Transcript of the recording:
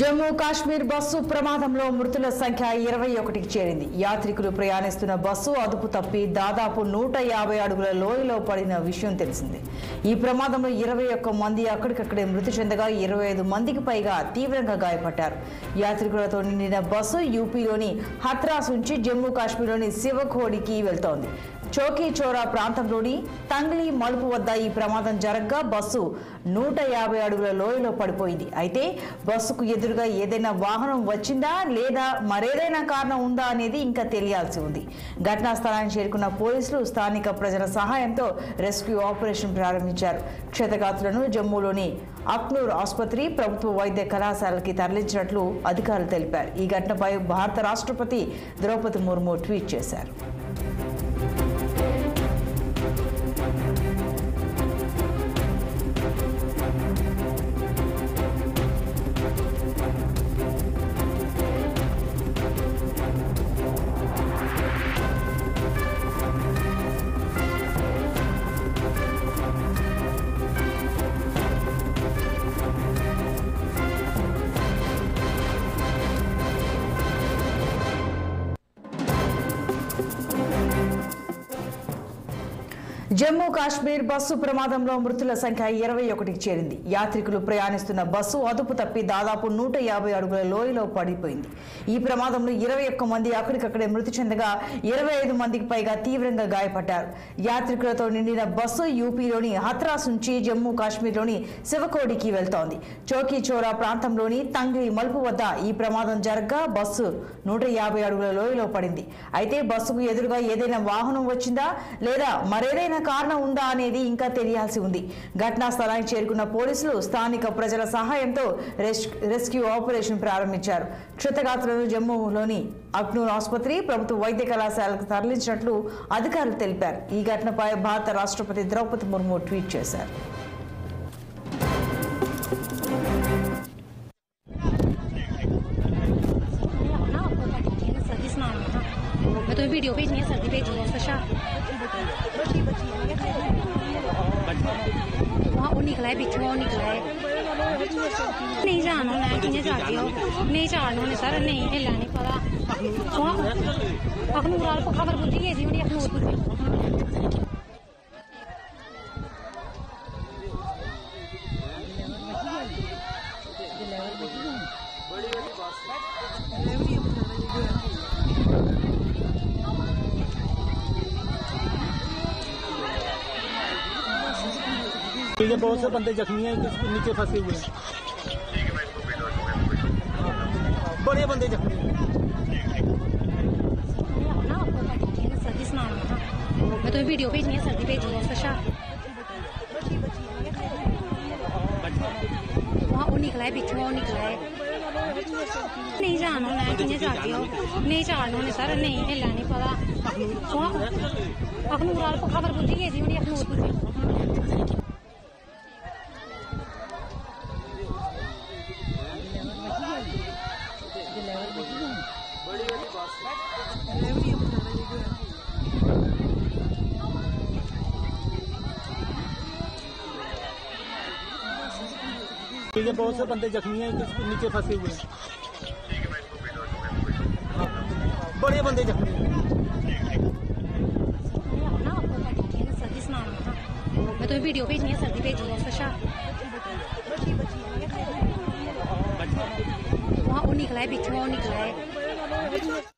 Jammu Kashmir bus ప్రమాదంలో మృతుల సంఖ్య 21కి చేరింది. యాత్రికులు ప్రయాణిస్తున్న బస్సు అదుపు తప్పి దాదాపు 150 అడుగుల లోయలో పడిన విషయం తెలిసిందే. ఈ ప్రమాదంలో 21 మంది అక్కడికక్కడే మృతి చెందగా 25 మందికి పైగా తీవ్రంగా గాయపడ్డారు. యాత్రికులతో నిండిన బస్సు యూపీలోని హత్రాస్ నుంచి జమ్మూ కాశ్మీర్లోని శివఖోడికి వెళ్తోంది. చౌకీ చోరా ప్రాంతంలోని తంగ్లీ మలుపు వద్ద ఈ ప్రమాదం జరగగా బస్సు 150 అడుగుల లోయలో పడిపోయింది. అయితే బస్సుకు ఎదురుగా ఏదైనా వాహనం వచ్చిందా లేదా మరేదైనా కారణం ఉందా అనేది ఇంకా తెలియాల్సి ఉంది. ఘటనా స్థలానికి చేరుకున్న పోలీసులు స్థానిక ప్రజల సహాయంతో రెస్క్యూ ఆపరేషన్ ప్రారంభించారు. క్షతగాత్రులను జమ్మూలోని అక్నూర్ ఆసుపత్రి, ప్రభుత్వ వైద్య కళాశాలకి తరలించినట్లు అధికారులు తెలిపారు. ఈ ఘటనపై భారత రాష్ట్రపతి ద్రౌపది ముర్ము ట్వీట్ చేశారు. జమ్మూ కాశ్మీర్ బస్సు ప్రమాదంలో మృతుల సంఖ్య 21కి చేరింది. యాత్రికులు ప్రయాణిస్తున్న బస్సు అదుపు తప్పి దాదాపు 150 అడుగుల లోయలో పడిపోయింది. ఈ ప్రమాదంలో 21 మంది అక్కడికక్కడే మృతి చెందగా 25 మందికి పైగా తీవ్రంగా గాయపడ్డారు. యాత్రికులతో నిండిన బస్సు యూపీలోని హత్రాస్ నుంచి జమ్మూ కాశ్మీర్లోని శివఖోడికి వెళ్తోంది. చౌకీ చోరా ప్రాంతంలోని తంగ్లీ మలుపు వద్ద ఈ ప్రమాదం జరగగా బస్సు 150 అడుగుల లోయలో పడింది. అయితే బస్సుకు ఎదురుగా ఏదైనా వాహనం వచ్చిందా లేదా మరేదైనా కారణం ఉందా అనేది ఇంకా తెలియాల్సి ఉంది. ఘటనా స్థలానికి చేరుకున్న పోలీసులు స్థానిక ప్రజల సహాయంతో రెస్క్యూ ఆపరేషన్ ప్రారంభించారు. క్షతగాత్రులను జమ్మూలోని అక్నూర్ ఆసుపత్రి, ప్రభుత్వ వైద్య కళాశాలకు తరలించినట్లు అధికారులు తెలిపారు. ఈ ఘటనపై భారత రాష్ట్రపతి ద్రౌపది ముర్ము ట్వీట్ చేశారు. मैं तुम्हें वीडियो भेजनी है, सर्दी भेजी है सशा वहाँ वो निकला है, पीछे वो निकला है। नहीं जाना मैं किन्हें जाती हो, नहीं जाना उन्हें सर, नहीं हिलना नहीं पता। वहाँ अखनूर वाले को खबर बुद्धि है जी, उन्हें अखनूर बुद्धि बहुत से बंदे जख्मी हैं, नीचे फंसे हुए हैं, बड़े बंदे जख्मी हैं। मैं तुम्हें वीडियो भेजनी है, सर्दी भेजी है सशा वहाँ वो निकला है, पीछे वो निकला है। नहीं जाना मैं किन्हें जाती हो, नहीं जाना उन्हें सर, नहीं हिलना नहीं पता। वहाँ अखनूर वाले को खबर बुद्धि है जी, उन्हें अखनूर बुद्धि बहुत से बंदे जख्मी हैं, नीचे फंसे हुए हैं, बड़े बंदे जख्मी हैं। मैं तुम्हें वीडियो भेजनी है, सर्दी भेजी है सशा वहाँ वो निकला है, पीछे वो निकला है।